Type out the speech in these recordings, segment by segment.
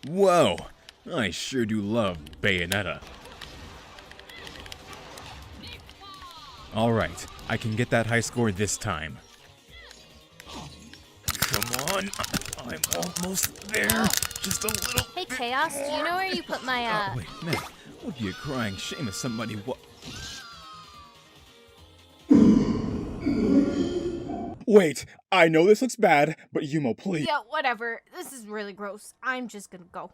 Whoa, I sure do love Bayonetta. Alright, I can get that high score this time. Come on, I'm almost there. Just a little Hey, bit Chaos, do you know where you put my, wait, man, it would be a crying shame if somebody Wait, I know this looks bad, but Yumo, please. Yeah, whatever. This is really gross. I'm just gonna go.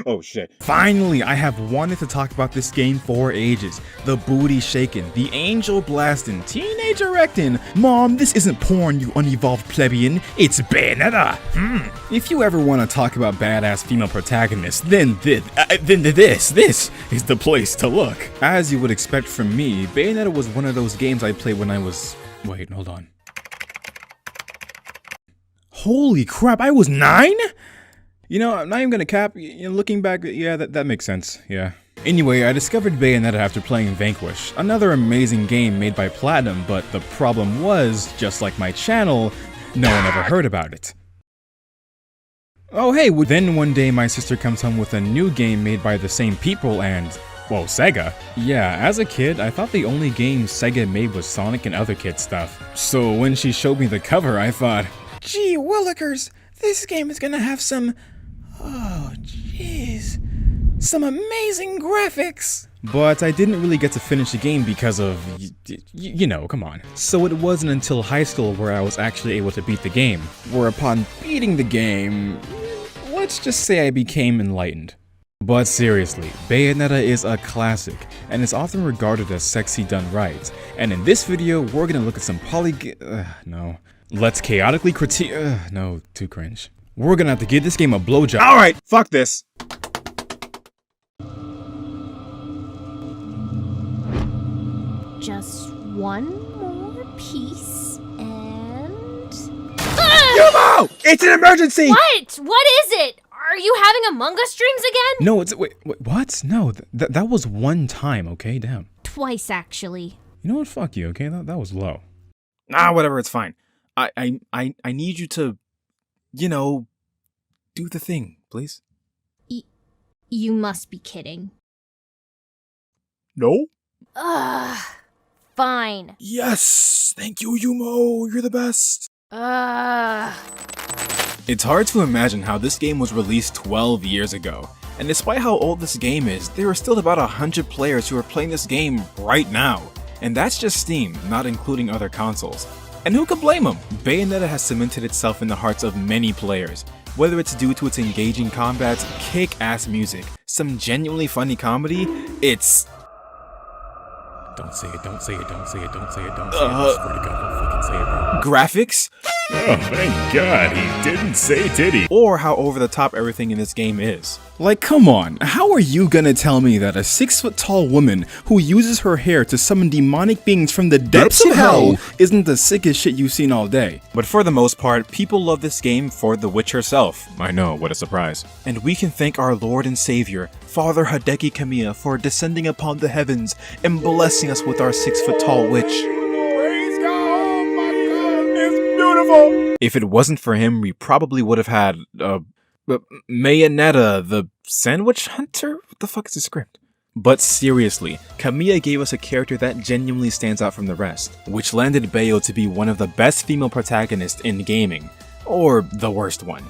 Oh shit. Finally, I have wanted to talk about this game for ages. The booty shaking, the angel blasting, teenager erecting. Mom, this isn't porn, you unevolved plebeian. It's Bayonetta. If you ever want to talk about badass female protagonists, then this is the place to look. As you would expect from me, Bayonetta was one of those games I played when I was... Wait, hold on. Holy crap, I was 9? You know, I'm not even gonna cap, looking back, yeah, that makes sense, yeah. Anyway, I discovered Bayonetta after playing Vanquish, another amazing game made by Platinum, but the problem was, just like my channel, no one ever heard about it. Oh hey, then one day my sister comes home with a new game made by the same people and, well, Sega. Yeah, as a kid, I thought the only game Sega made was Sonic and other kid stuff. So when she showed me the cover, I thought, gee willikers, this game is gonna have some... Oh, jeez. Some amazing graphics! But I didn't really get to finish the game because of, you know, come on. So it wasn't until high school where I was actually able to beat the game. Where upon beating the game, let's just say I became enlightened. But seriously, Bayonetta is a classic, and is often regarded as sexy done right. And in this video, we're gonna look at some no. Let's chaotically critique- no, too cringe. We're gonna have to give this game a blowjob. Alright, fuck this! Just one more piece, and... Yumo! It's an emergency! What? What is it? Are you having Among Us dreams again? No, wait, what? No, that was one time, okay? Damn. Twice, actually. You know what? Fuck you, okay? That was low. Nah, whatever, it's fine. I need you to... You know, do the thing, please. You must be kidding. No? Ugh. Fine. Yes! Thank you, Yumo! You're the best! Ugh. It's hard to imagine how this game was released 12 years ago. And despite how old this game is, there are still about 100 players who are playing this game right now. And that's just Steam, not including other consoles. And who could blame them? Bayonetta has cemented itself in the hearts of many players, whether it's due to its engaging combat, kick-ass music, some genuinely funny comedy, it's... Don't say it, don't say it, don't say it, don't say it, don't say it, I swear to God, don't fucking say it, bro. Graphics? Oh, thank God he didn't say titty. Or how over the top everything in this game is. Like, come on, how are you gonna tell me that a 6-foot-tall woman who uses her hair to summon demonic beings from the depths of hell isn't the sickest shit you've seen all day? But for the most part, people love this game for the witch herself. I know, what a surprise. And we can thank our Lord and Savior, Father Hideki Kamiya, for descending upon the heavens and blessing us with our 6-foot-tall witch. If it wasn't for him, we probably would have had, Bayonetta, the Sandwich Hunter? What the fuck is the script? But seriously, Kamiya gave us a character that genuinely stands out from the rest, which landed Bayo to be one of the best female protagonists in gaming. Or the worst one.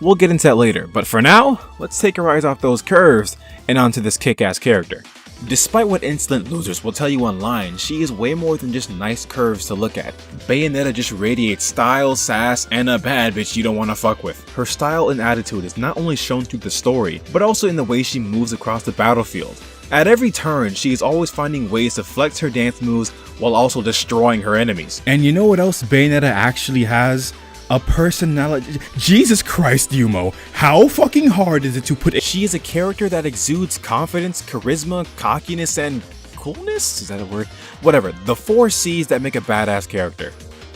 We'll get into that later, but for now, let's take our eyes off those curves and onto this kick-ass character. Despite what insolent losers will tell you online, she is way more than just nice curves to look at. Bayonetta just radiates style, sass, and a bad bitch you don't want to fuck with. Her style and attitude is not only shown through the story, but also in the way she moves across the battlefield. At every turn, she is always finding ways to flex her dance moves while also destroying her enemies. And you know what else Bayonetta actually has? A personality. Jesus Christ, Yumo, how fucking hard is it to put? She is a character that exudes confidence, charisma, cockiness, and coolness? Is that a word? Whatever, the 4 C's that make a badass character.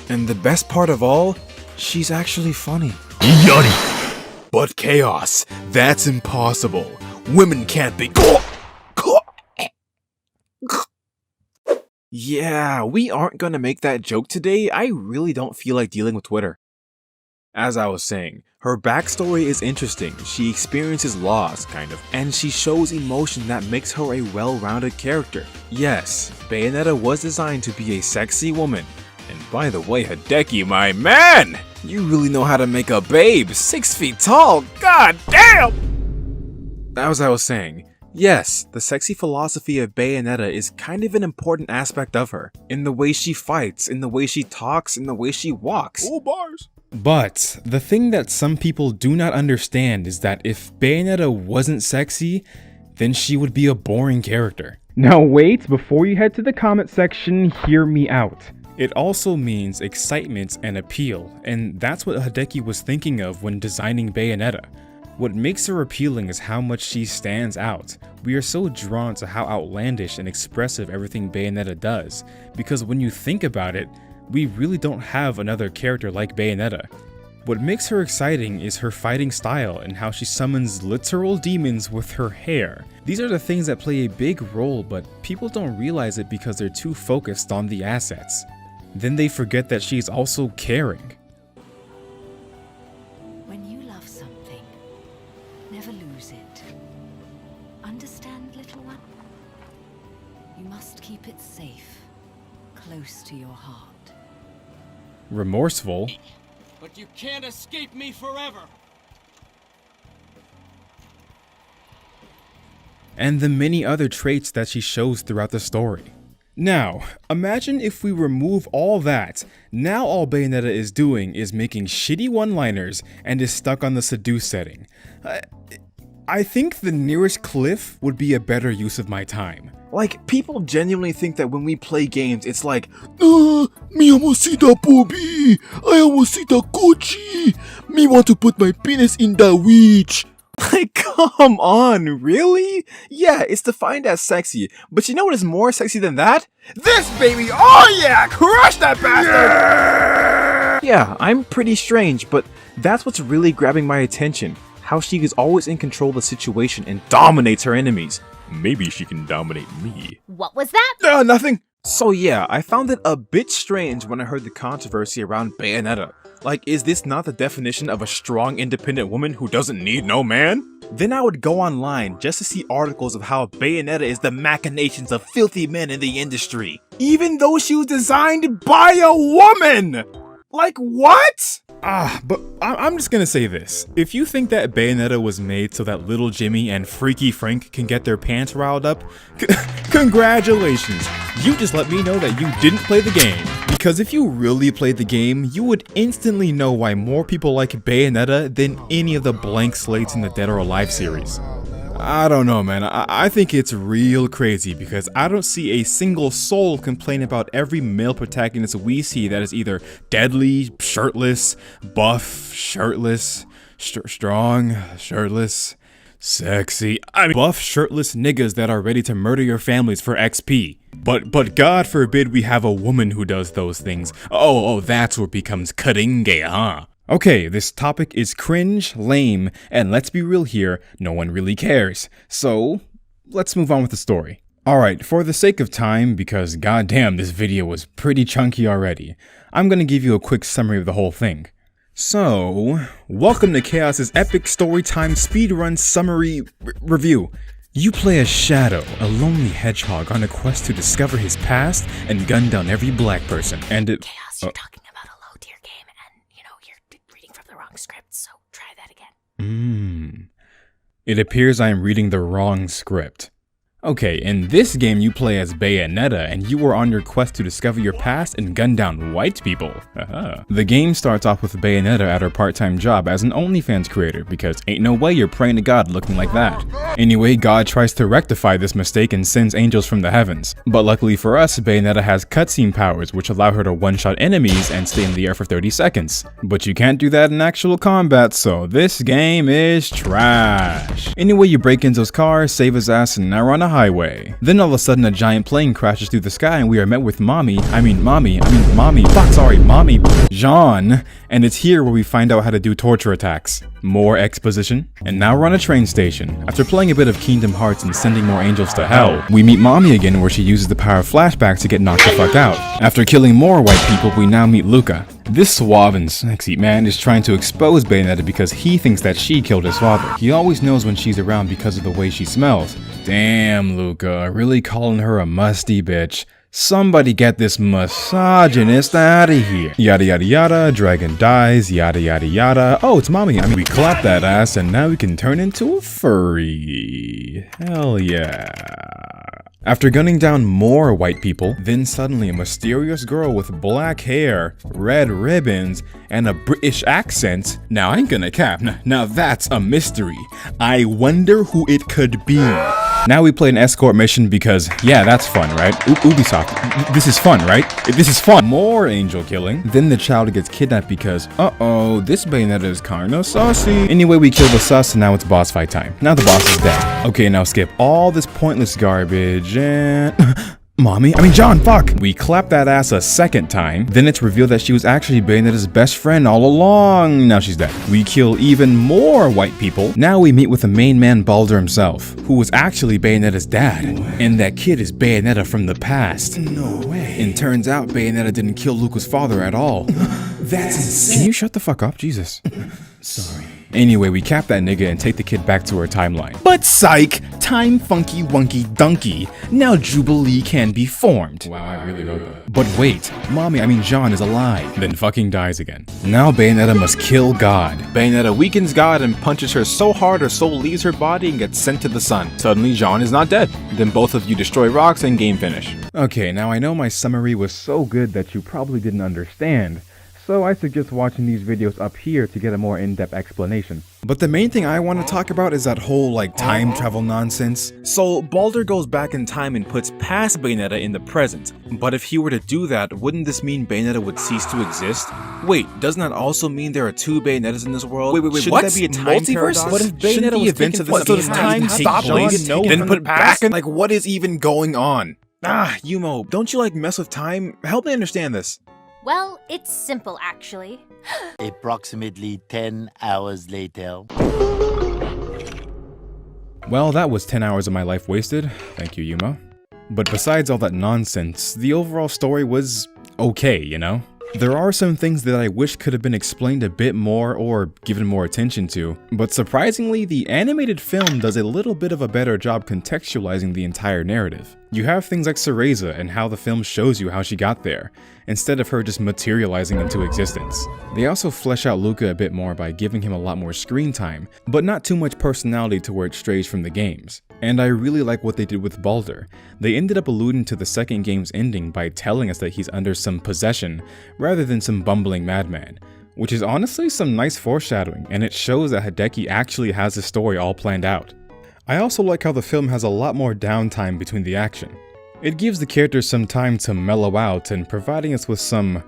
And the best part of all, she's actually funny. Yuddy. But chaos, that's impossible. Women can't be. Yeah, we aren't gonna make that joke today. I really don't feel like dealing with Twitter. As I was saying, her backstory is interesting. She experiences loss, kind of, and she shows emotion that makes her a well-rounded character. Yes, Bayonetta was designed to be a sexy woman. And by the way, Hideki, my man! You really know how to make a babe 6 feet tall, god damn! As I was saying, yes, the sexy philosophy of Bayonetta is kind of an important aspect of her. In the way she fights, in the way she talks, in the way she walks. Oh, bars! But the thing that some people do not understand is that if Bayonetta wasn't sexy, then she would be a boring character. Now wait, before you head to the comment section, hear me out. It also means excitement and appeal, and that's what Hideki was thinking of when designing Bayonetta. What makes her appealing is how much she stands out. We are so drawn to how outlandish and expressive everything Bayonetta does, because when you think about it, we really don't have another character like Bayonetta. What makes her exciting is her fighting style and how she summons literal demons with her hair. These are the things that play a big role, but people don't realize it because they're too focused on the assets. Then they forget that she's also caring. When you love something, never lose it. Understand, little one? You must keep it safe, close to your heart. Remorseful. But you can't escape me forever! And the many other traits that she shows throughout the story. Now, imagine if we remove all that. Now all Bayonetta is doing is making shitty one-liners and is stuck on the seduce setting. I think the nearest cliff would be a better use of my time. Like, people genuinely think that when we play games, it's like, me almost see the booby, I almost see the Gucci, me want to put my penis in the witch. Like, come on, really? Yeah, it's defined as sexy, but you know what is more sexy than that? This baby! Oh yeah! Crush that bastard! Yeah, I'm pretty strange, but that's what's really grabbing my attention. How she is always in control of the situation and dominates her enemies. Maybe she can dominate me. What was that? Nothing! So yeah, I found it a bit strange when I heard the controversy around Bayonetta. Like, is this not the definition of a strong, independent woman who doesn't need no man? Then I would go online just to see articles of how Bayonetta is the machinations of filthy men in the industry. Even though she was designed by a woman! Like, what? But I'm just gonna say this. If you think that Bayonetta was made so that little Jimmy and Freaky Frank can get their pants riled up, congratulations. You just let me know that you didn't play the game. Because if you really played the game, you would instantly know why more people like Bayonetta than any of the blank slates in the Dead or Alive series. I don't know, man. I think it's real crazy because I don't see a single soul complain about every male protagonist we see that is either deadly, shirtless, buff, shirtless, strong, shirtless, sexy. I mean, buff, shirtless niggas that are ready to murder your families for XP. But God forbid we have a woman who does those things. Oh, that's where it becomes cutting, huh? Okay, this topic is cringe, lame, and let's be real here, no one really cares. So, let's move on with the story. Alright, for the sake of time, because goddamn this video was pretty chunky already, I'm gonna give you a quick summary of the whole thing. So, welcome to Chaos's epic storytime speedrun summary review. You play as Shadow, a lonely hedgehog on a quest to discover his past and gun down every black person, and it— Chaos, you're talking about a low-tier game, and, you're reading from the wrong script, so try that again. It appears I am reading the wrong script. Okay, in this game you play as Bayonetta and you are on your quest to discover your past and gun down white people. The game starts off with Bayonetta at her part-time job as an OnlyFans creator because ain't no way you're praying to God looking like that. Anyway, God tries to rectify this mistake and sends angels from the heavens. But luckily for us, Bayonetta has cutscene powers which allow her to one-shot enemies and stay in the air for 30 seconds. But you can't do that in actual combat, so this game is trash. Anyway, you break Enzo's car, save his ass, and now we're on a highway. Then all of a sudden a giant plane crashes through the sky and we are met with Mommy, Jeanne, and it's here where we find out how to do torture attacks. More exposition, and now we're on a train station. After playing a bit of Kingdom Hearts and sending more angels to hell, we meet Mommy again where she uses the power of flashbacks to get knocked the fuck out. After killing more white people, we now meet Luca. This suave and sexy man is trying to expose Bayonetta because he thinks that she killed his father. He always knows when she's around because of the way she smells. Damn, Luca, really calling her a musty bitch. Somebody get this misogynist out of here. Yada yada yada, dragon dies, yada yada yada. Oh, it's Mommy. We clap that ass and now we can turn into a furry. Hell yeah. After gunning down more white people, then suddenly a mysterious girl with black hair, red ribbons, and a British accent. Now I ain't gonna cap, now that's a mystery. I wonder who it could be. Now we play an escort mission because, yeah, that's fun, right? Ubisoft, this is fun, right? This is fun. More angel killing. Then the child gets kidnapped because, uh-oh, this Bayonetta is kinda saucy. Anyway, we kill the sus and now it's boss fight time. Now the boss is dead. Okay, now skip all this pointless garbage and... Jeanne, fuck! We clap that ass a second time, then it's revealed that she was actually Bayonetta's best friend all along. Now she's dead. We kill even more white people. Now we meet with the main man Baldur himself, who was actually Bayonetta's dad. And that kid is Bayonetta from the past. No way. And turns out Bayonetta didn't kill Luca's father at all. That's insane. Can you shut the fuck up? Jesus. Sorry. Anyway, we cap that nigga and take the kid back to her timeline. But psych! Time funky wonky donkey. Now Jubilee can be formed. Wow, I really wrote that. But wait, Jeanne is alive. Then fucking dies again. Now Bayonetta must kill God. Bayonetta weakens God and punches her so hard her soul leaves her body and gets sent to the sun. Suddenly Jeanne is not dead. Then both of you destroy rocks and game finish. Okay, now I know my summary was so good that you probably didn't understand. So I suggest watching these videos up here to get a more in-depth explanation. But the main thing I want to talk about is that whole time travel nonsense. So Baldur goes back in time and puts past Bayonetta in the present. But if he were to do that, wouldn't this mean Bayonetta would cease to exist? Wait, doesn't that also mean there are two Bayonettas in this world? Wait, what? Shouldn't that be a time paradox? What if Bayonetta was events of this time stop place, then put back in? What is even going on? Yumo, don't you mess with time? Help me understand this. Well, it's simple, actually. Approximately 10 hours later. Well, that was 10 hours of my life wasted. Thank you, Yumo. But besides all that nonsense, the overall story was okay, you know? There are some things that I wish could have been explained a bit more or given more attention to, but surprisingly, the animated film does a little bit of a better job contextualizing the entire narrative. You have things like Cereza and how the film shows you how she got there, instead of her just materializing into existence. They also flesh out Luca a bit more by giving him a lot more screen time, but not too much personality to where it strays from the games. And I really like what they did with Baldur. They ended up alluding to the second game's ending by telling us that he's under some possession, rather than some bumbling madman. Which is honestly some nice foreshadowing, and it shows that Hideki actually has his story all planned out. I also like how the film has a lot more downtime between the action. It gives the characters some time to mellow out and providing us with some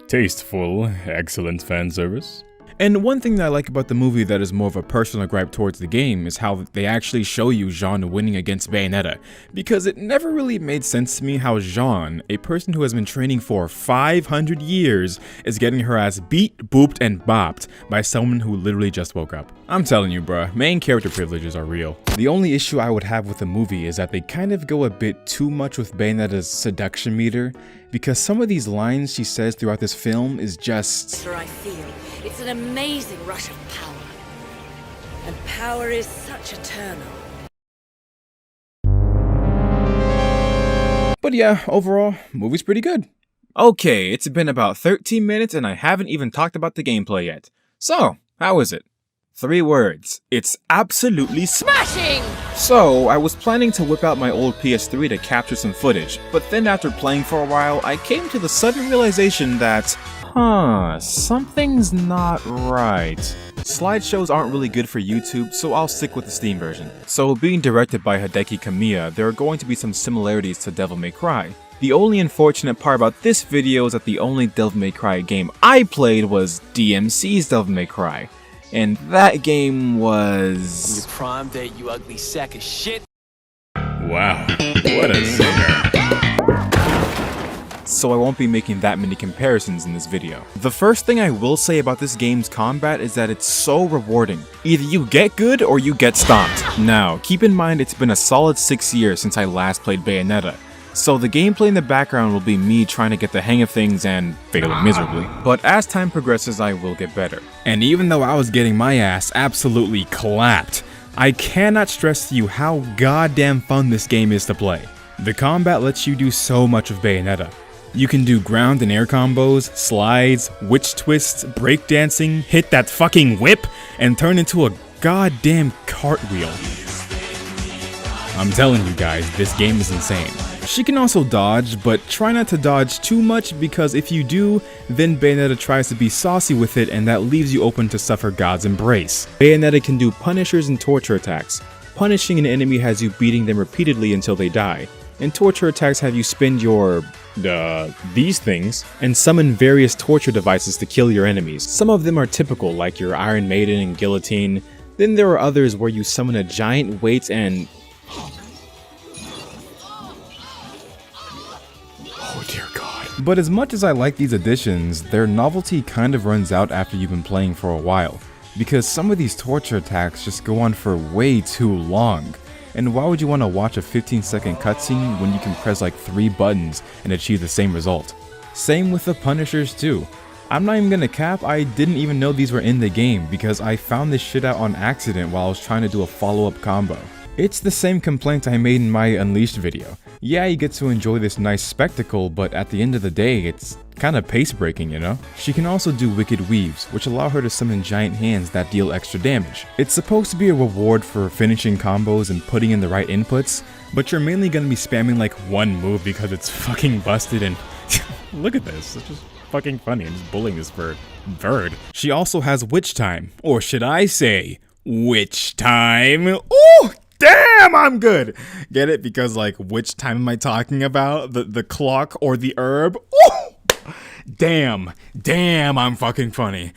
tasteful, excellent fan service. And one thing that I like about the movie that is more of a personal gripe towards the game is how they actually show you Jeanne winning against Bayonetta, because it never really made sense to me how Jeanne, a person who has been training for 500 years, is getting her ass beat, booped, and bopped by someone who literally just woke up. I'm telling you bruh, main character privileges are real. The only issue I would have with the movie is that they kind of go a bit too much with Bayonetta's seduction meter, because some of these lines she says throughout this film is just... I feel it's an amazing rush of power. And power is such eternal. But yeah, overall, movie's pretty good. Okay, it's been about 13 minutes and I haven't even talked about the gameplay yet. So, how is it? 3 words. It's absolutely Smashing! So, I was planning to whip out my old PS3 to capture some footage, but then after playing for a while, I came to the sudden realization that, something's not right. Slideshows aren't really good for YouTube, so I'll stick with the Steam version. So, being directed by Hideki Kamiya, there are going to be some similarities to Devil May Cry. The only unfortunate part about this video is that the only Devil May Cry game I played was DMC's Devil May Cry. And that game was... Your prime date, you ugly sack of shit. Wow, what a singer. So I won't be making that many comparisons in this video. The first thing I will say about this game's combat is that it's so rewarding. Either you get good or you get stomped. Now, keep in mind it's been a solid 6 years since I last played Bayonetta, so the gameplay in the background will be me trying to get the hang of things and failing miserably. But as time progresses, I will get better. And even though I was getting my ass absolutely clapped, I cannot stress to you how goddamn fun this game is to play. The combat lets you do so much of Bayonetta. You can do ground and air combos, slides, witch twists, breakdancing, hit that fucking whip, and turn into a goddamn cartwheel. I'm telling you guys, this game is insane. She can also dodge, but try not to dodge too much because if you do, then Bayonetta tries to be saucy with it and that leaves you open to suffer God's embrace. Bayonetta can do punishers and torture attacks. Punishing an enemy has you beating them repeatedly until they die, and torture attacks have you spin your these things and summon various torture devices to kill your enemies. Some of them are typical, like your Iron Maiden and Guillotine. Then there are others where you summon a giant weight and... oh dear God. But as much as I like these additions, their novelty kind of runs out after you've been playing for a while, because some of these torture attacks just go on for way too long. And why would you want to watch a 15-second cutscene when you can press like 3 buttons and achieve the same result? Same with the punishers too. I'm not even gonna cap, I didn't even know these were in the game because I found this shit out on accident while I was trying to do a follow-up combo. It's the same complaint I made in my Unleashed video. Yeah, you get to enjoy this nice spectacle, but at the end of the day, it's kinda pace-breaking, you know? She can also do Wicked Weaves, which allow her to summon giant hands that deal extra damage. It's supposed to be a reward for finishing combos and putting in the right inputs, but you're mainly gonna be spamming like one move because it's fucking busted and... look at this, it's just fucking funny. I'm just bullying this bird. She also has Witch Time, or should I say, Witch Time. Ooh! Damn, I'm good. Get it? Because like, which time am I talking about? The clock or the herb? Ooh! Damn, I'm fucking funny.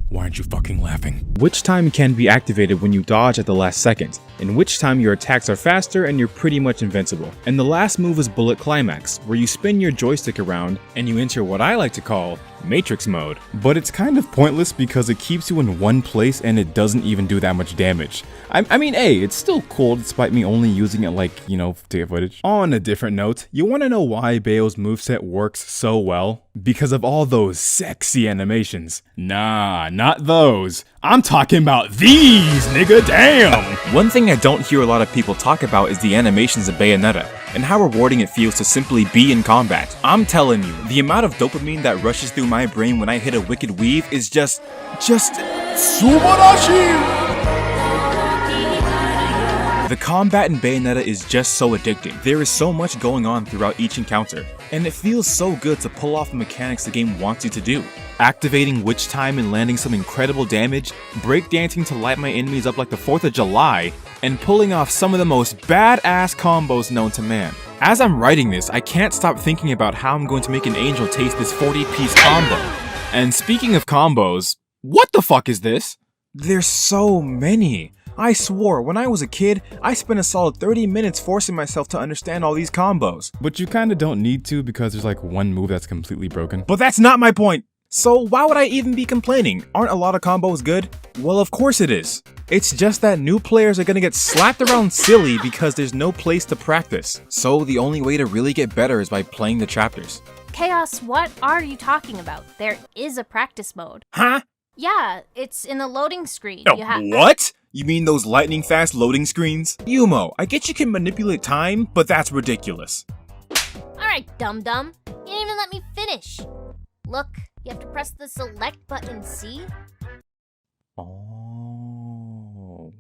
Why aren't you fucking laughing? Witch Time can be activated when you dodge at the last second, in which time your attacks are faster and you're pretty much invincible. And the last move is Bullet Climax, where you spin your joystick around and you enter what I like to call Matrix mode. But it's kind of pointless because it keeps you in one place and it doesn't even do that much damage. I mean, hey, it's still cool despite me only using it like, you know, to get footage. On a different note, you want to know why Bayo's moveset works so well? Because of all those sexy animations. Nah, not those. I'm talking about these, nigga, damn! One thing I don't hear a lot of people talk about is the animations of Bayonetta, and how rewarding it feels to simply be in combat. I'm telling you, the amount of dopamine that rushes through my brain when I hit a Wicked Weave is just Subarashi! The combat in Bayonetta is just so addicting. There is so much going on throughout each encounter, and it feels so good to pull off the mechanics the game wants you to do. Activating Witch Time and landing some incredible damage, breakdancing to light my enemies up like the 4th of July, and pulling off some of the most badass combos known to man. As I'm writing this, I can't stop thinking about how I'm going to make an angel taste this 40-piece combo. And speaking of combos, what the fuck is this? There's so many. I swore, when I was a kid, I spent a solid 30 minutes forcing myself to understand all these combos. But you kinda don't need to because there's like one move that's completely broken. But that's not my point! So why would I even be complaining? Aren't a lot of combos good? Well, of course it is. It's just that new players are gonna get slapped around silly because there's no place to practice. So the only way to really get better is by playing the chapters. Chaos, what are you talking about? There is a practice mode. Huh? Yeah, it's in the loading screen. What? You mean those lightning fast loading screens? Yumo, I get you can manipulate time, but that's ridiculous. Alright, dum-dum. You didn't even let me finish. Look, you have to press the select button, see? Oh.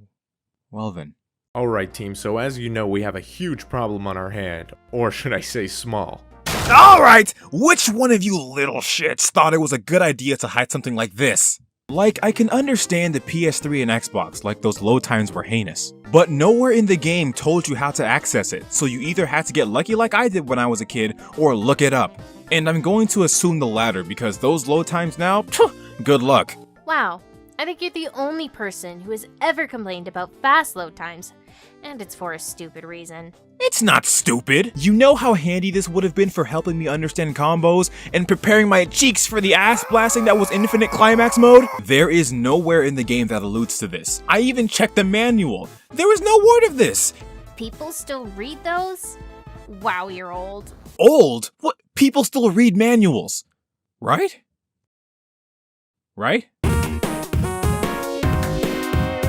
Well then. Alright team, so as you know we have a huge problem on our hand, or should I say small. Alright! Which one of you little shits thought it was a good idea to hide something like this? Like, I can understand the PS3 and Xbox, like those load times were heinous. But nowhere in the game told you how to access it, so you either had to get lucky like I did when I was a kid, or look it up. And I'm going to assume the latter, because those load times now, good luck. Wow, I think you're the only person who has ever complained about fast load times. And it's for a stupid reason. It's not stupid. You know how handy this would have been for helping me understand combos and preparing my cheeks for the ass blasting that was infinite climax mode? There is nowhere in the game that alludes to this. I even checked the manual. There is no word of this. People still read those? Wow, you're old. Old? What? People still read manuals. Right? Right?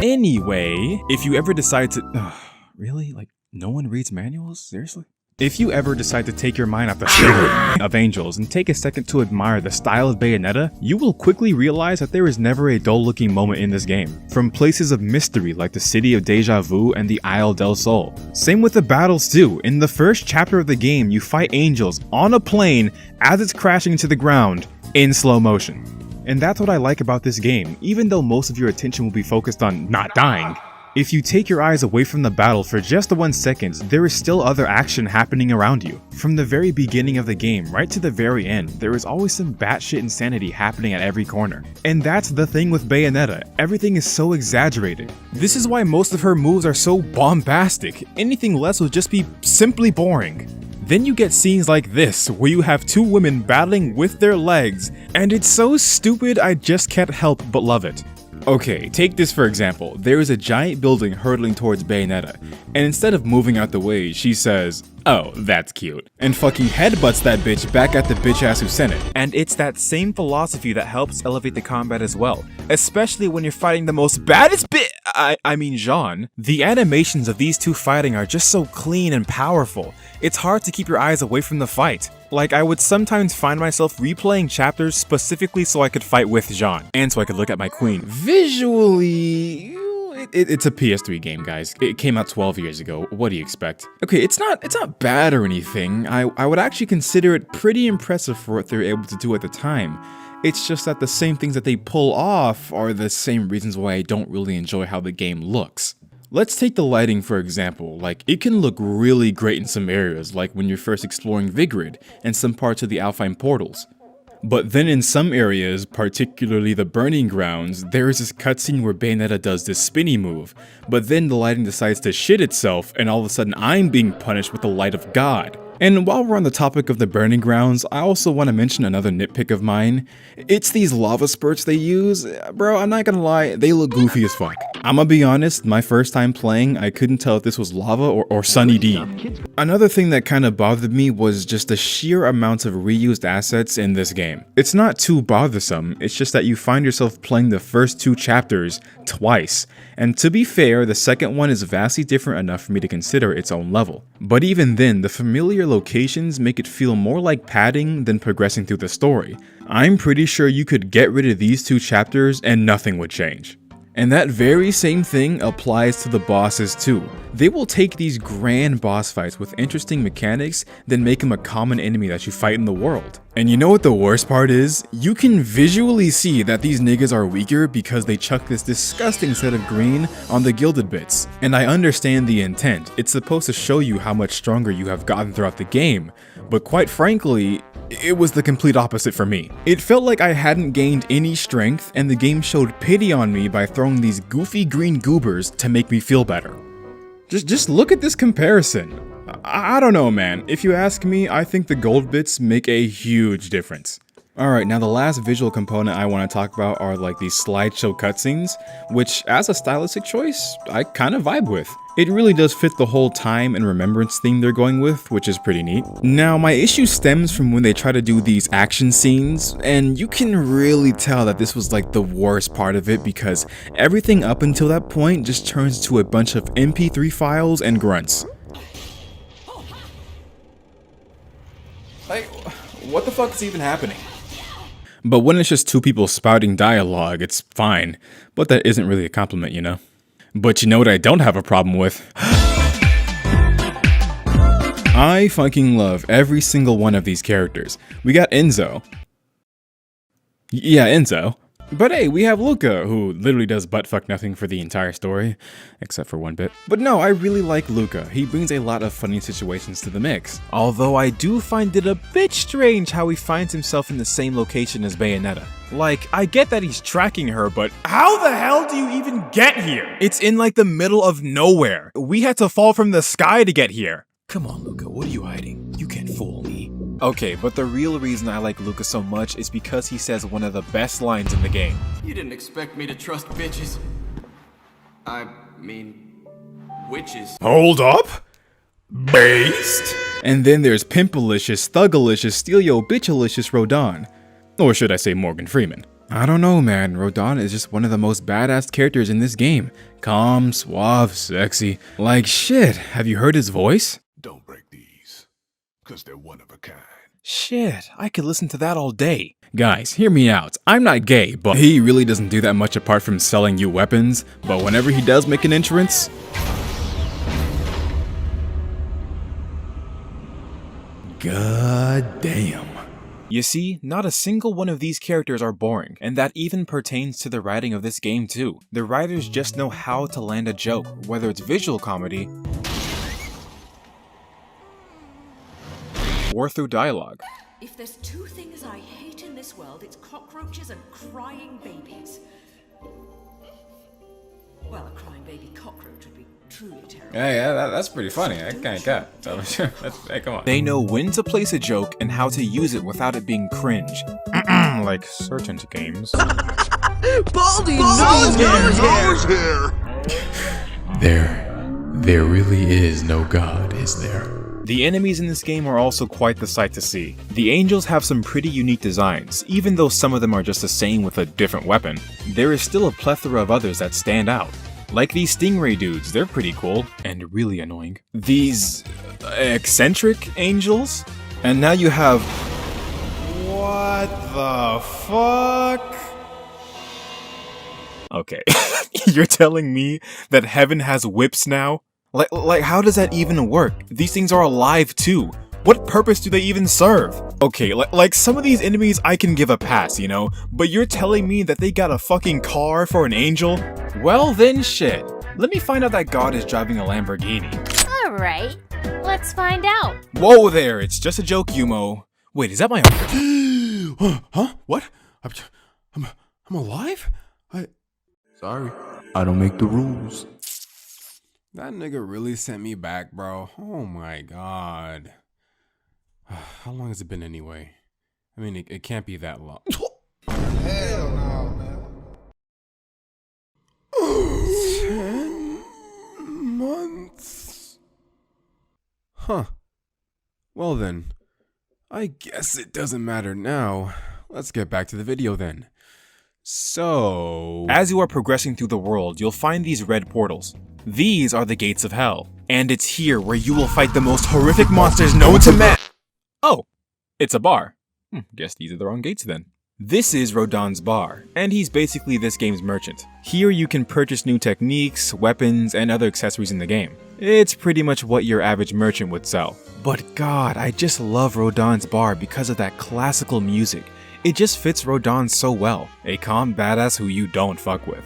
Anyway, if you ever decide to... really? Like, no one reads manuals? Seriously? If you ever decide to take your mind off the show of angels and take a second to admire the style of Bayonetta, you will quickly realize that there is never a dull-looking moment in this game. From places of mystery like the City of Deja Vu and the Isle del Sol. Same with the battles too. In the first chapter of the game, you fight angels on a plane as it's crashing into the ground in slow motion. And that's what I like about this game, even though most of your attention will be focused on not dying. If you take your eyes away from the battle for just 1 second, there is still other action happening around you. From the very beginning of the game right to the very end, there is always some batshit insanity happening at every corner. And that's the thing with Bayonetta, everything is so exaggerated. This is why most of her moves are so bombastic, anything less would just be simply boring. Then you get scenes like this, where you have two women battling with their legs, and it's so stupid I just can't help but love it. Okay, take this for example. There is a giant building hurtling towards Bayonetta, and instead of moving out the way, she says, "Oh, that's cute," and fucking headbutts that bitch back at the bitch ass who sent it. And it's that same philosophy that helps elevate the combat as well, especially when you're fighting the most baddest I mean Jeanne. The animations of these two fighting are just so clean and powerful, it's hard to keep your eyes away from the fight. Like, I would sometimes find myself replaying chapters specifically so I could fight with Jeanne, and so I could look at my queen. Visually, it's a PS3 game, guys. It came out 12 years ago. What do you expect? Okay, it's not bad or anything. I would actually consider it pretty impressive for what they were able to do at the time. It's just that the same things that they pull off are the same reasons why I don't really enjoy how the game looks. Let's take the lighting for example. Like, it can look really great in some areas, like when you're first exploring Vigrid and some parts of the Alfheim portals. But then in some areas, particularly the Burning Grounds, there is this cutscene where Bayonetta does this spinny move, but then the lighting decides to shit itself and all of a sudden I'm being punished with the light of God. And while we're on the topic of the Burning Grounds, I also want to mention another nitpick of mine. It's these lava spurts they use. Bro, I'm not gonna lie, they look goofy as fuck. I'ma be honest, my first time playing, I couldn't tell if this was lava or Sunny D. Another thing that kind of bothered me was just the sheer amounts of reused assets in this game. It's not too bothersome, it's just that you find yourself playing the first 2 chapters twice. And to be fair, the second one is vastly different enough for me to consider its own level. But even then, the familiar locations make it feel more like padding than progressing through the story. I'm pretty sure you could get rid of these 2 chapters and nothing would change. And that very same thing applies to the bosses too. They will take these grand boss fights with interesting mechanics, then make them a common enemy that you fight in the world. And you know what the worst part is? You can visually see that these niggas are weaker because they chuck this disgusting set of green on the gilded bits. And I understand the intent, it's supposed to show you how much stronger you have gotten throughout the game, but quite frankly, it was the complete opposite for me. It felt like I hadn't gained any strength and the game showed pity on me by throwing these goofy green goobers to make me feel better. Just look at this comparison. I don't know, man. If you ask me, I think the gold bits make a huge difference. Alright, now the last visual component I want to talk about are like these slideshow cutscenes, which as a stylistic choice, I kind of vibe with. It really does fit the whole time and remembrance theme they're going with, which is pretty neat. Now, my issue stems from when they try to do these action scenes, and you can really tell that this was like the worst part of it because everything up until that point just turns to a bunch of MP3 files and grunts. Like, what the fuck is even happening? But when it's just 2 people spouting dialogue, it's fine. But that isn't really a compliment, you know? But you know what I don't have a problem with? I fucking love every single one of these characters. We got Enzo. Yeah, Enzo. But hey, we have Luca, who literally does buttfuck nothing for the entire story, except for one bit. But no, I really like Luca. He brings a lot of funny situations to the mix. Although I do find it a bit strange how he finds himself in the same location as Bayonetta. Like, I get that he's tracking her, but how the hell do you even get here? It's in like the middle of nowhere. We had to fall from the sky to get here. Come on, Luca, what are you hiding? You can't fool me. Okay, but the real reason I like Luca so much is because he says one of the best lines in the game. You didn't expect me to trust bitches. I mean, witches. Hold up! Based? And then there's Pimpalicious, Thugalicious, Steelio, Bitchalicious Rodin. Or should I say Morgan Freeman? I don't know, man. Rodin is just one of the most badass characters in this game. Calm, suave, sexy. Like shit, have you heard his voice? Don't break these, because they're one of a kind. Shit, I could listen to that all day. Guys, hear me out. I'm not gay, but he really doesn't do that much apart from selling you weapons. But whenever he does make an entrance, god damn. You see, not a single one of these characters are boring, and that even pertains to the writing of this game too. The writers just know how to land a joke, whether it's visual comedy or through dialogue. If there's two things I hate in this world, it's cockroaches and crying babies. Well, a crying baby cockroach would be truly terrible. Yeah, that's pretty funny. I can't get. Hey, come on. They know when to place a joke and how to use it without it being cringe. Like certain games. Baldy nose here! There really is no God, is there? The enemies in this game are also quite the sight to see. The angels have some pretty unique designs, even though some of them are just the same with a different weapon. There is still a plethora of others that stand out. Like these stingray dudes, they're pretty cool, and really annoying. These eccentric angels? And now you have... What the fuck? Okay, you're telling me that heaven has whips now? Like, how does that even work? These things are alive too. What purpose do they even serve? Okay, like some of these enemies I can give a pass, you know? But you're telling me that they got a fucking car for an angel? Well then shit. Let me find out that God is driving a Lamborghini. Alright, let's find out. Whoa there, it's just a joke, Yumo. Wait, is that my uncle? Huh? What? I'm alive? Sorry. I don't make the rules. That nigga really sent me back, bro. Oh my god. How long has it been anyway? I mean, it can't be that long. Hell no, man. 10 months. Huh. Well then, I guess it doesn't matter now. Let's get back to the video then. So, as you are progressing through the world, you'll find these red portals. These are the gates of hell, and it's here where you will fight the most horrific monsters known to man. Oh, it's a bar. Guess these are the wrong gates then. This is Rodin's bar, and he's basically this game's merchant. Here you can purchase new techniques, weapons, and other accessories in the game. It's pretty much what your average merchant would sell. But god, I just love Rodin's bar because of that classical music. It just fits Rodin so well, a calm badass who you don't fuck with.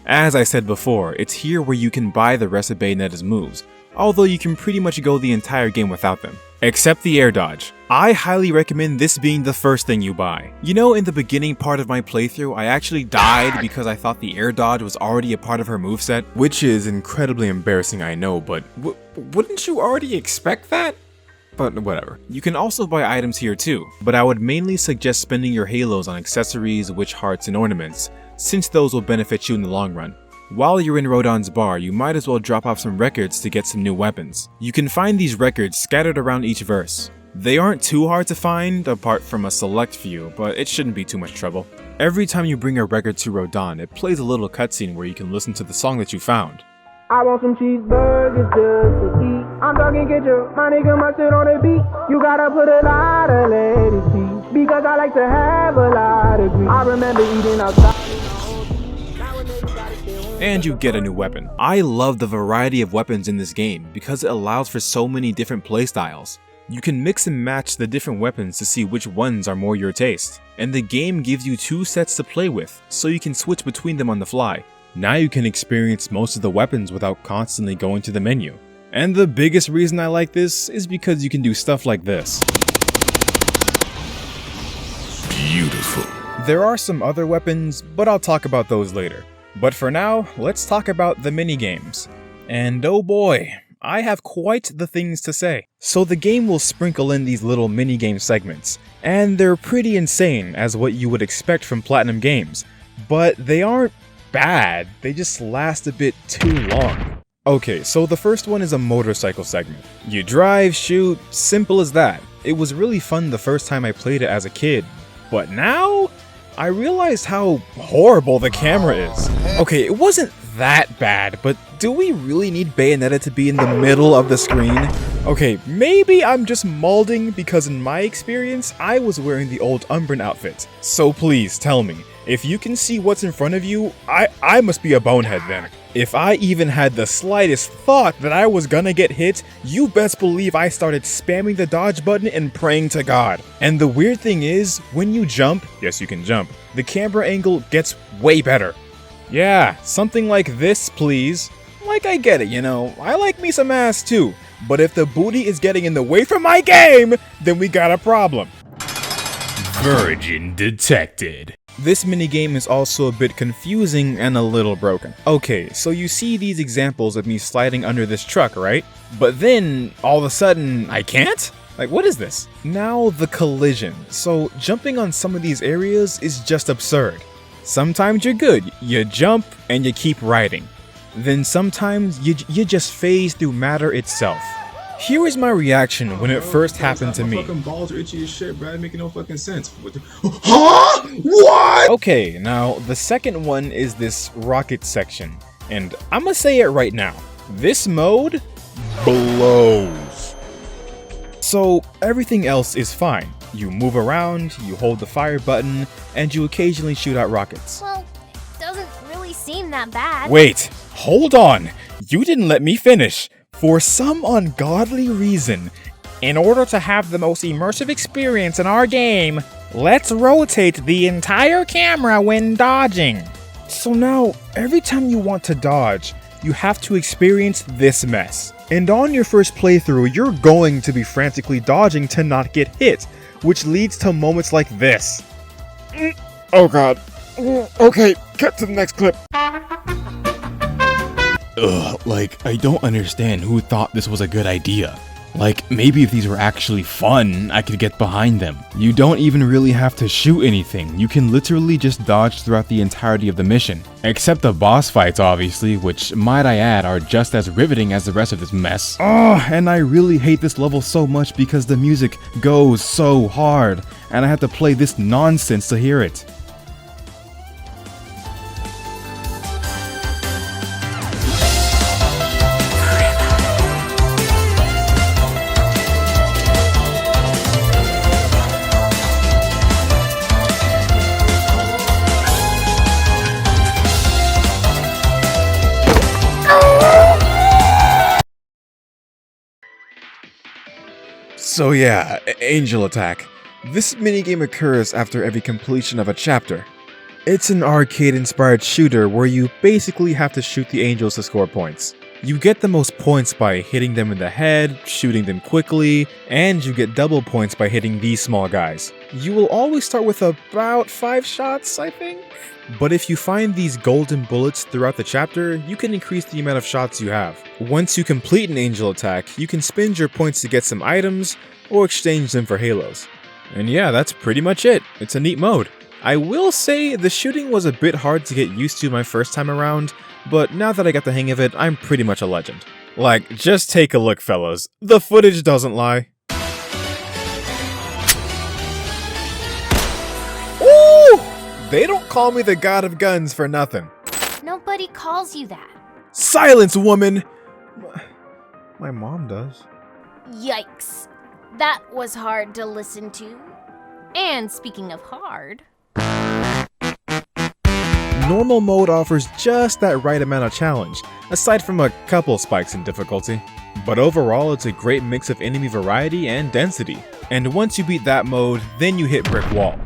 As I said before, it's here where you can buy the rest of Bayonetta's moves, although you can pretty much go the entire game without them. Except the air dodge. I highly recommend this being the first thing you buy. You know, in the beginning part of my playthrough, I actually died because I thought the air dodge was already a part of her moveset, which is incredibly embarrassing, I know, but wouldn't you already expect that? But whatever. You can also buy items here too, but I would mainly suggest spending your halos on accessories, witch hearts, and ornaments, since those will benefit you in the long run. While you're in Rodin's bar, you might as well drop off some records to get some new weapons. You can find these records scattered around each verse. They aren't too hard to find, apart from a select few, but it shouldn't be too much trouble. Every time you bring a record to Rodin, it plays a little cutscene where you can listen to the song that you found. I want some cheeseburgers just to eat. I'm talking ketchup, my nigga mustard on the beat. You gotta put a lot of lettuce, because I like to have a lot of grease. I remember eating outside. And you get a new weapon. I love the variety of weapons in this game because it allows for so many different playstyles. You can mix and match the different weapons to see which ones are more your taste. And the game gives you 2 sets to play with, so you can switch between them on the fly. Now you can experience most of the weapons without constantly going to the menu. And the biggest reason I like this is because you can do stuff like this. Beautiful. There are some other weapons, but I'll talk about those later. But for now, let's talk about the minigames. And oh boy, I have quite the things to say. So the game will sprinkle in these little minigame segments, and they're pretty insane as what you would expect from Platinum games. But they aren't bad, they just last a bit too long. Okay, so the first one is a motorcycle segment. You drive, shoot, simple as that. It was really fun the first time I played it as a kid, but now I realized how horrible the camera is. Okay, it wasn't that bad, but do we really need Bayonetta to be in the middle of the screen? Okay, maybe I'm just molding because in my experience, I was wearing the old Umbran outfit. So please tell me, if you can see what's in front of you, I must be a bonehead then. If I even had the slightest thought that I was gonna get hit, you best believe I started spamming the dodge button and praying to God. And the weird thing is, when you jump, yes you can jump, the camera angle gets way better. Yeah, something like this please. Like I get it, you know, I like me some ass too, but if the booty is getting in the way from my game, then we got a problem. Virgin detected. This minigame is also a bit confusing and a little broken. Okay, so you see these examples of me sliding under this truck, right? But then, all of a sudden, I can't? Like, what is this? Now the collision. So jumping on some of these areas is just absurd. Sometimes you're good, you jump and you keep riding. Then sometimes you just phase through matter itself. Here is my reaction when it first happened to me. My fucking balls are itchy as shit, bro. Making no fucking sense. Huh? What? Okay, now the second one is this rocket section, and I'ma say it right now. This mode blows. So everything else is fine. You move around, you hold the fire button, and you occasionally shoot out rockets. Well, it doesn't really seem that bad. Wait, hold on. You didn't let me finish. For some ungodly reason, in order to have the most immersive experience in our game, let's rotate the entire camera when dodging. So now, every time you want to dodge, you have to experience this mess. And on your first playthrough, you're going to be frantically dodging to not get hit, which leads to moments like this. Oh god. Okay, cut to the next clip. Ugh, like, I don't understand who thought this was a good idea. Like, maybe if these were actually fun, I could get behind them. You don't even really have to shoot anything. You can literally just dodge throughout the entirety of the mission. Except the boss fights, obviously, which, might I add, are just as riveting as the rest of this mess. Oh, and I really hate this level so much because the music goes so hard, and I have to play this nonsense to hear it. So yeah, Angel Attack. This minigame occurs after every completion of a chapter. It's an arcade-inspired shooter where you basically have to shoot the angels to score points. You get the most points by hitting them in the head, shooting them quickly, and you get double points by hitting these small guys. You will always start with about 5 shots, I think? But if you find these golden bullets throughout the chapter, you can increase the amount of shots you have. Once you complete an angel attack, you can spend your points to get some items, or exchange them for halos. And yeah, that's pretty much it. It's a neat mode. I will say the shooting was a bit hard to get used to my first time around, but now that I got the hang of it, I'm pretty much a legend. Like, just take a look, fellas. The footage doesn't lie. Ooh! They don't call me the god of guns for nothing. Nobody calls you that. Silence, woman! My mom does. Yikes. That was hard to listen to. And speaking of hard... Normal mode offers just that right amount of challenge, aside from a couple spikes in difficulty. But overall, it's a great mix of enemy variety and density. And once you beat that mode, then you hit brick wall.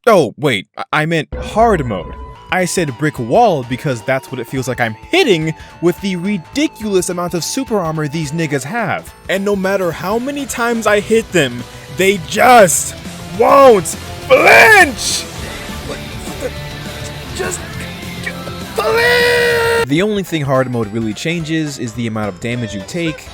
Oh, wait, I meant hard mode. I said brick wall because that's what it feels like I'm hitting with the ridiculous amount of super armor these niggas have. And no matter how many times I hit them, they just won't flinch! Just flinch! The only thing hard mode really changes is the amount of damage you take,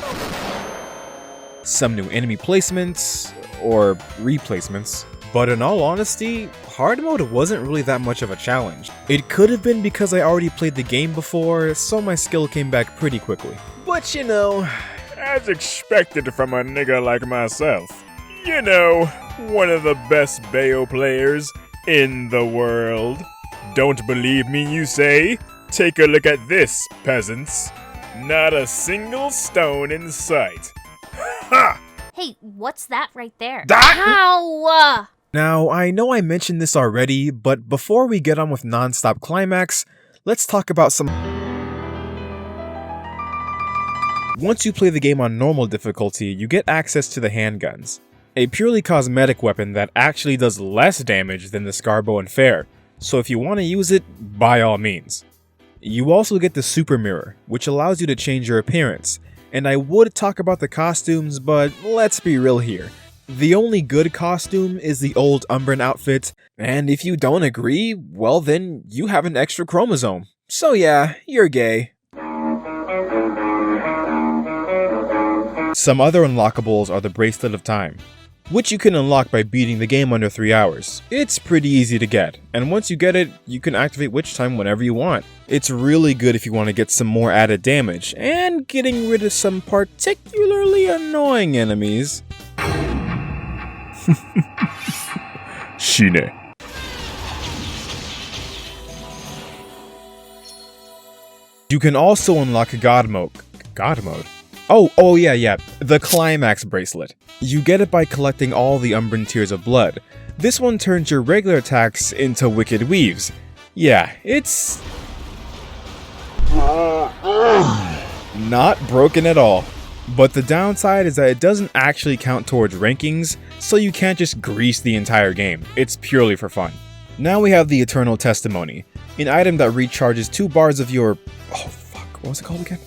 some new enemy placements, or replacements. But in all honesty, hard mode wasn't really that much of a challenge. It could have been because I already played the game before, so my skill came back pretty quickly. But you know, as expected from a nigga like myself. You know, one of the best Bayo players in the world. Don't believe me, you say? Take a look at this, peasants. Not a single stone in sight. Ha! Hey, what's that right there? Ow! Now, I know I mentioned this already, but before we get on with non-stop climax, let's talk about some... Once you play the game on normal difficulty, you get access to the handguns. A purely cosmetic weapon that actually does less damage than the Scarbo and Fair, so if you want to use it, by all means. You also get the Super Mirror, which allows you to change your appearance, and I would talk about the costumes, but let's be real here. The only good costume is the old Umbran outfit, and if you don't agree, well then you have an extra chromosome. So yeah, you're gay. Some other unlockables are the Bracelet of Time, which you can unlock by beating the game under 3 hours. It's pretty easy to get, and once you get it, you can activate Witch Time whenever you want. It's really good if you want to get some more added damage, and getting rid of some particularly annoying enemies. Jeanne. You can also unlock God mode. God mode? Oh yeah, the Climax bracelet. You get it by collecting all the Umbran Tears of Blood. This one turns your regular attacks into Wicked Weaves. Yeah, it's... not broken at all. But the downside is that it doesn't actually count towards rankings, so you can't just grease the entire game. It's purely for fun. Now we have the Eternal Testimony, an item that recharges 2 bars of your... oh fuck, what was it called again?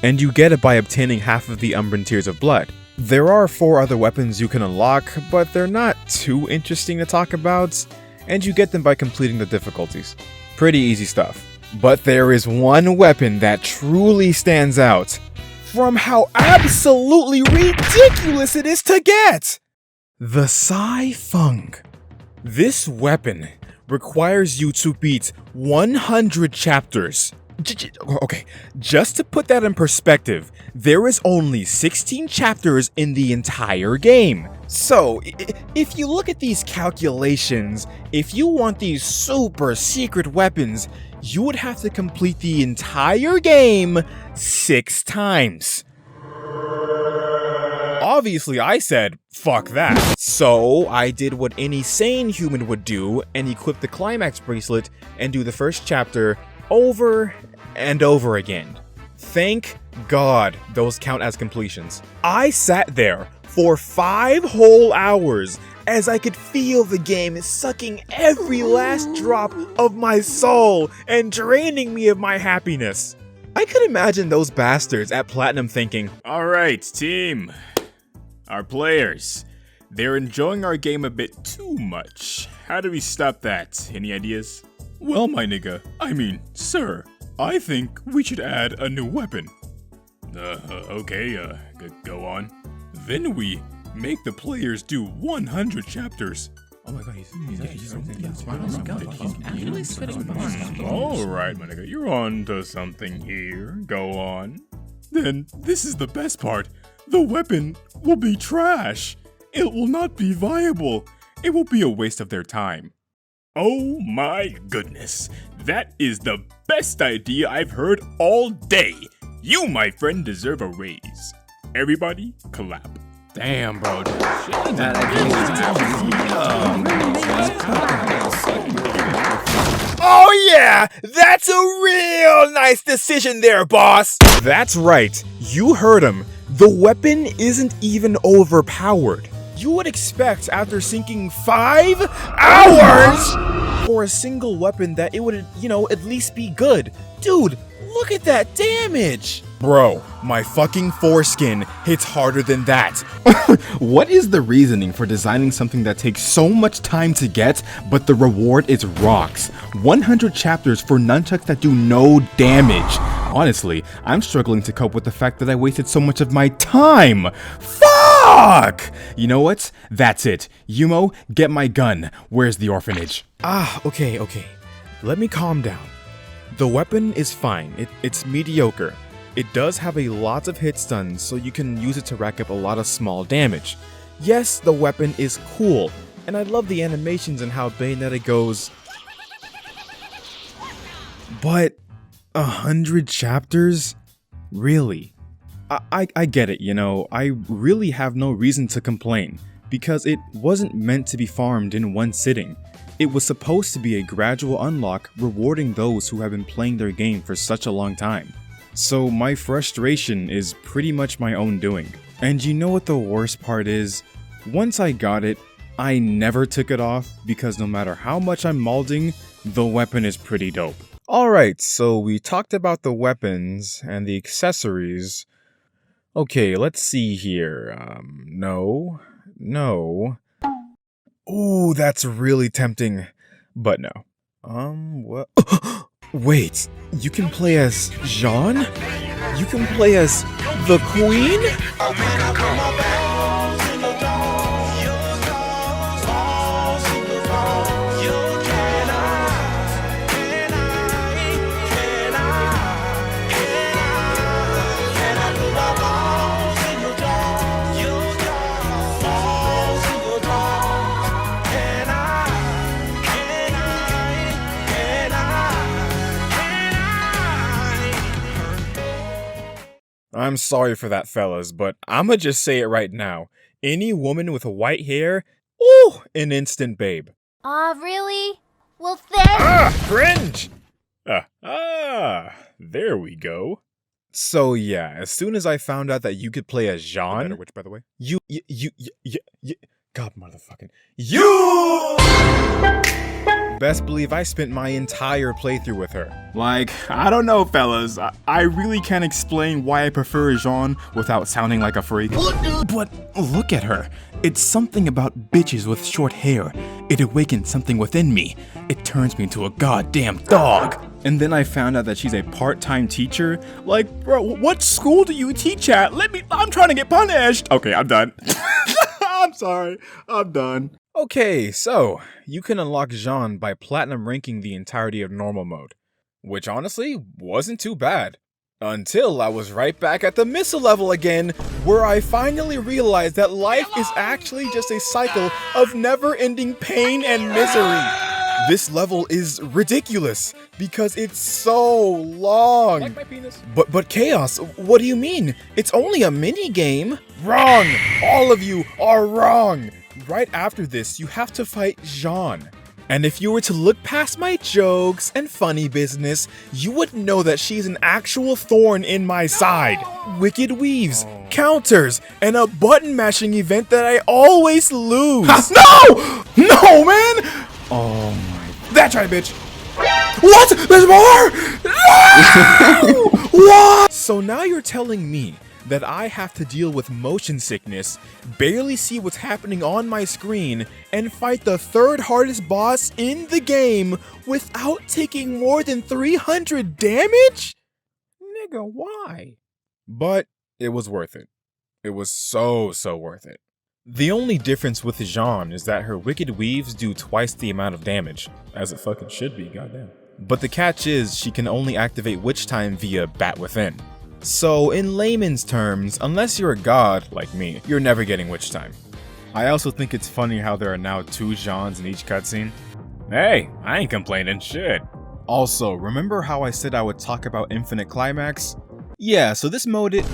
And you get it by obtaining half of the Umbran Tears of Blood. There are 4 other weapons you can unlock, but they're not too interesting to talk about, and you get them by completing the difficulties. Pretty easy stuff. But there is one weapon that truly stands out from how absolutely ridiculous it is to get! The Sci-Funk. This weapon requires you to beat 100 chapters. Okay, just to put that in perspective, there is only 16 chapters in the entire game. So, if you look at these calculations, if you want these super secret weapons, you would have to complete the entire game 6 times. Obviously, I said, fuck that. So, I did what any sane human would do and equip the Climax bracelet and do the first chapter over and over again. Thank God those count as completions. I sat there for 5 whole hours as I could feel the game sucking every last drop of my soul and draining me of my happiness. I could imagine those bastards at Platinum thinking, alright team, our players, they're enjoying our game a bit too much. How do we stop that? Any ideas? Well, my nigga, I mean, sir, I think we should add a new weapon. Okay, go on. Then we make the players do 100 chapters. Oh my god, he's alright, my nigga, you're on to something here. Go on. Then, this is the best part. The weapon will be trash. It will not be viable. It will be a waste of their time. Oh my goodness, that is the best idea I've heard all day. You, my friend, deserve a raise. Everybody, clap. Damn, bro. Oh yeah, that's a real nice decision there, boss. That's right, you heard him. The weapon isn't even overpowered. You would expect after sinking 5 hours for a single weapon that it would, at least be good. Dude, look at that damage! Bro, my fucking foreskin hits harder than that. What is the reasoning for designing something that takes so much time to get, but the reward is rocks? 100 chapters for nunchucks that do no damage. Honestly, I'm struggling to cope with the fact that I wasted so much of my time. Fuck! You know what? That's it. Yumo, get my gun. Where's the orphanage? Okay. Let me calm down. The weapon is fine. It's mediocre. It does have a lot of hit stuns, so you can use it to rack up a lot of small damage. Yes, the weapon is cool, and I love the animations and how Bayonetta goes. But 100 chapters? Really? I get it, I really have no reason to complain, because it wasn't meant to be farmed in one sitting. It was supposed to be a gradual unlock, rewarding those who have been playing their game for such a long time. So my frustration is pretty much my own doing. And you know what the worst part is? Once I got it, I never took it off, because no matter how much I'm molding, the weapon is pretty dope. Alright, so we talked about the weapons and the accessories. Okay, let's see here. No. Ooh, that's really tempting. But no. What? Wait, you can play as Jeanne? You can play as the Queen? I'm sorry for that, fellas, but I'ma just say it right now. Any woman with white hair, ooh, an instant babe. Really? Well, thanks. Cringe! There we go. So yeah, as soon as I found out that you could play as Jeanne, better witch, by the way, you, God motherfucking, you! Best believe I spent my entire playthrough with her. Like, I don't know, fellas. I really can't explain why I prefer Jeanne without sounding like a freak. But look at her. It's something about bitches with short hair. It awakens something within me. It turns me into a goddamn dog. And then I found out that she's a part-time teacher. Like, bro, what school do you teach at? I'm trying to get punished. Okay, I'm done. I'm sorry. I'm done. Okay, so you can unlock Jeanne by platinum ranking the entirety of normal mode, which honestly wasn't too bad. Until I was right back at the missile level again, where I finally realized that life is actually just a cycle of never-ending pain and misery. This level is ridiculous because it's so long. Like my penis. But Chaos, what do you mean? It's only a mini game. Wrong. All of you are wrong. Right after this, you have to fight Jeanne. And if you were to look past my jokes and funny business, you would know that she's an actual thorn in my side. Wicked weaves, counters, and a button mashing event that I always lose. No! No, man! Oh my... That's right, bitch. What? There's more? No! What? So now you're telling me that I have to deal with motion sickness, barely see what's happening on my screen, and fight the third hardest boss in the game without taking more than 300 damage? Nigga, why? But it was worth it. It was so worth it. The only difference with Jeanne is that her wicked weaves do twice the amount of damage, as it fucking should be, goddamn. But the catch is she can only activate witch time via Bat Within. So in layman's terms, unless you're a god like me, you're never getting witch time. I also think it's funny how there are now 2 Jeannes in each cutscene. Hey, I ain't complaining, shit. Also, remember how I said I would talk about Infinite Climax? Yeah, so this mode,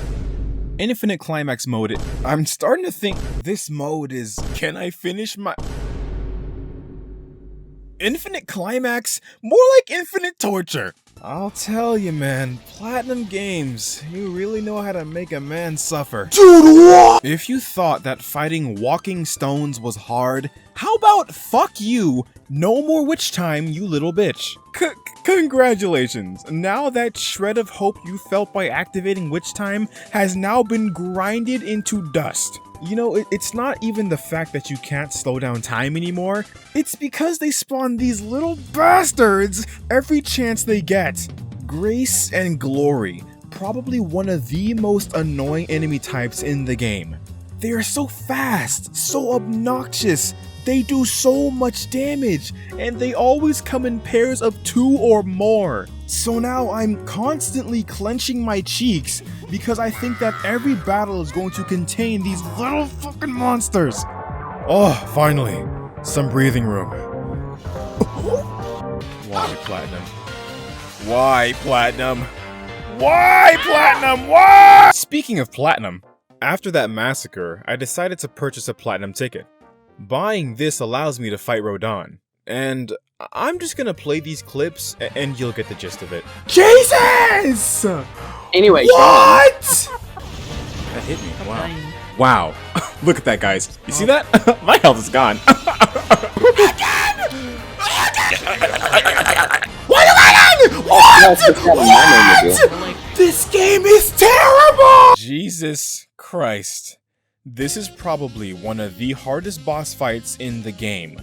Infinite Climax mode, I'm starting to think this mode is, can I finish my... Infinite Climax? More like infinite torture. I'll tell you, man, Platinum Games, you really know how to make a man suffer. Dude, what? If you thought that fighting walking stones was hard, how about fuck you, no more witch time, you little bitch. Congratulations, now that shred of hope you felt by activating witch time has now been grinded into dust. You know, it's not even the fact that you can't slow down time anymore, it's because they spawn these little bastards every chance they get. Grace and Glory, probably one of the most annoying enemy types in the game. They are so fast, so obnoxious, they do so much damage, and they always come in pairs of 2 or more. So now I'm constantly clenching my cheeks because I think that every battle is going to contain these little fucking monsters. Oh, finally, some breathing room. Why Platinum? Why Platinum? Why Platinum? Why? Speaking of Platinum, after that massacre, I decided to purchase a Platinum ticket. Buying this allows me to fight Rodin, and I'm just gonna play these clips and you'll get the gist of it. Jesus! Anyway, what? That hit me. Wow. Wow. Look at that, guys. You see that? My health is gone. What? This game is terrible! Jesus Christ. This is probably one of the hardest boss fights in the game.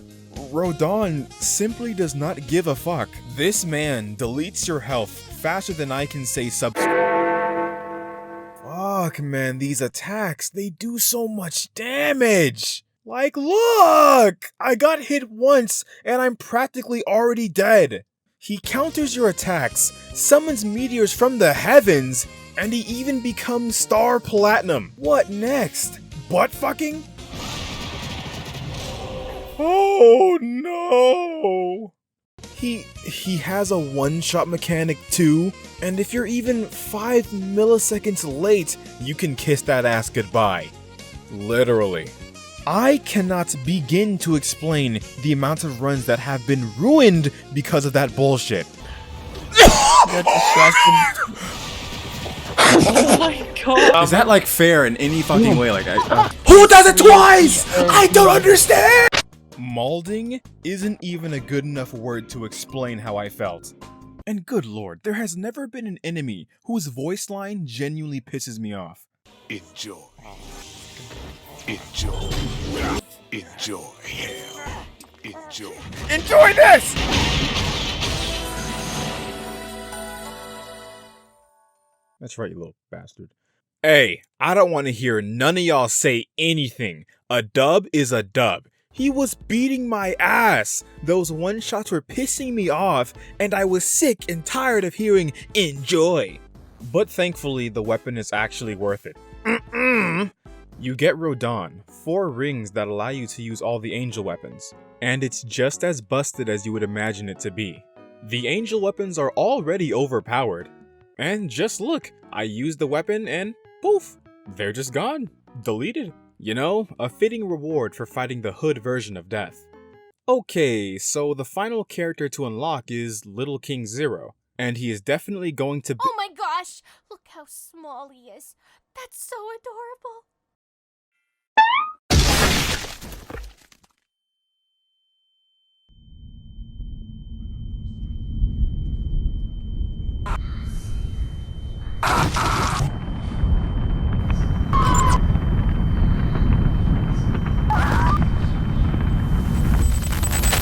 Rodin simply does not give a fuck. This man deletes your health faster than I can say Fuck, man, these attacks, they do so much damage. Like, look! I got hit once and I'm practically already dead. He counters your attacks, summons meteors from the heavens, and he even becomes Star Platinum. What next? Butt fucking? Oh no! He has a one-shot mechanic too, and if you're even 5 milliseconds late, you can kiss that ass goodbye. Literally. I cannot begin to explain the amount of runs that have been ruined because of that bullshit. Oh my god. Is that like fair in any fucking way? Like, who does it twice? I don't understand! Maulding isn't even a good enough word to explain how I felt. And good lord, there has never been an enemy whose voice line genuinely pisses me off. Enjoy. Enjoy. Enjoy hell. Enjoy. Enjoy this! That's right, you little bastard. Hey, I don't want to hear none of y'all say anything. A dub is a dub. He was beating my ass. Those one-shots were pissing me off, and I was sick and tired of hearing enjoy. But thankfully, the weapon is actually worth it. You get Rodin, 4 rings that allow you to use all the angel weapons, and it's just as busted as you would imagine it to be. The angel weapons are already overpowered, and just look, I used the weapon and poof, they're just gone, deleted. You know, a fitting reward for fighting the hood version of death. Okay, so the final character to unlock is Little King Zero, and he is definitely going to be— Oh my gosh! Look how small he is. That's so adorable.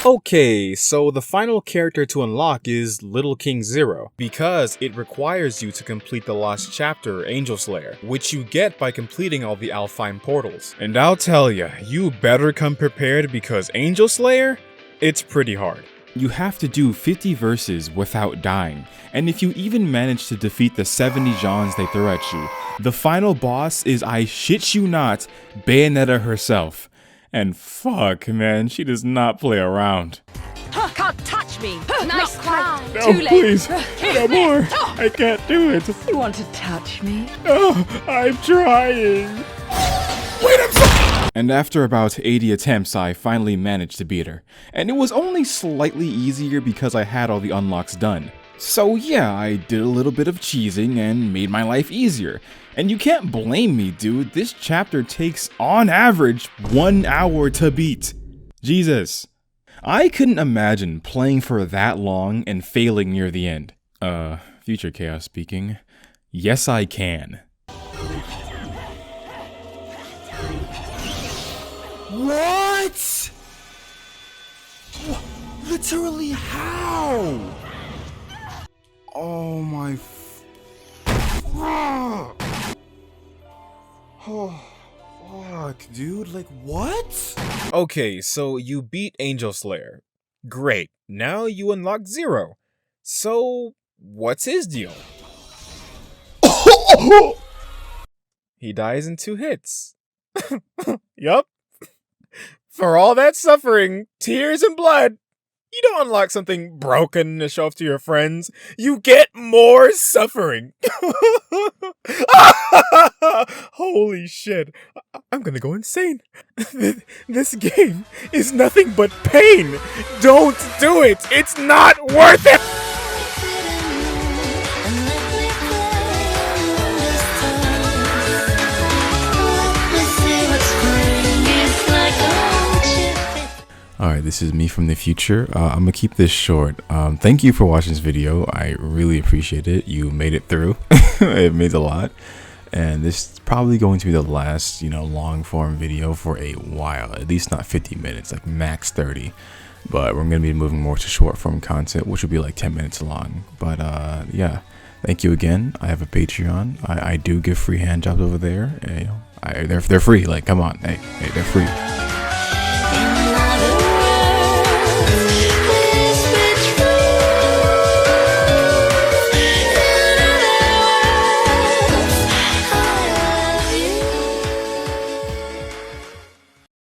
Okay, so the final character to unlock is Little King Zero, because it requires you to complete the last chapter, Angel Slayer, which you get by completing all the Alfheim portals. And I'll tell ya, you better come prepared because Angel Slayer, it's pretty hard. You have to do 50 verses without dying, and if you even manage to defeat the 70 Jeannes they throw at you, the final boss is, I shit you not, Bayonetta herself. And fuck, man, she does not play around. Can't touch me. Nice try. No, please, no more. I can't do it. You want to touch me? Oh, I'm trying. Wait, I'm sorry. And after about 80 attempts, I finally managed to beat her. And it was only slightly easier because I had all the unlocks done. So yeah, I did a little bit of cheesing and made my life easier. And you can't blame me, dude. This chapter takes, on average, 1 hour to beat. Jesus. I couldn't imagine playing for that long and failing near the end. Future Chaos speaking. Yes, I can. What? Literally how? Oh my oh, fuck, dude, like what? Okay, so you beat Angel Slayer. Great, now you unlock Zero. So, what's his deal? He dies in 2 hits. Yup. For all that suffering, tears and blood, you don't unlock something broken to show off to your friends. You get more suffering. Holy shit. I'm gonna go insane. This game is nothing but pain. Don't do it. It's not worth it. Alright, this is me from the future. I'm gonna keep this short. Thank you for watching this video. I really appreciate it. You made it through. It means a lot. And this is probably going to be the last, long form video for a while. At least not 50 minutes, like max 30. But we're gonna be moving more to short form content, which will be like 10 minutes long. But yeah, thank you again. I have a Patreon. I do give free hand jobs over there. They're free. Like, come on, hey, they're free.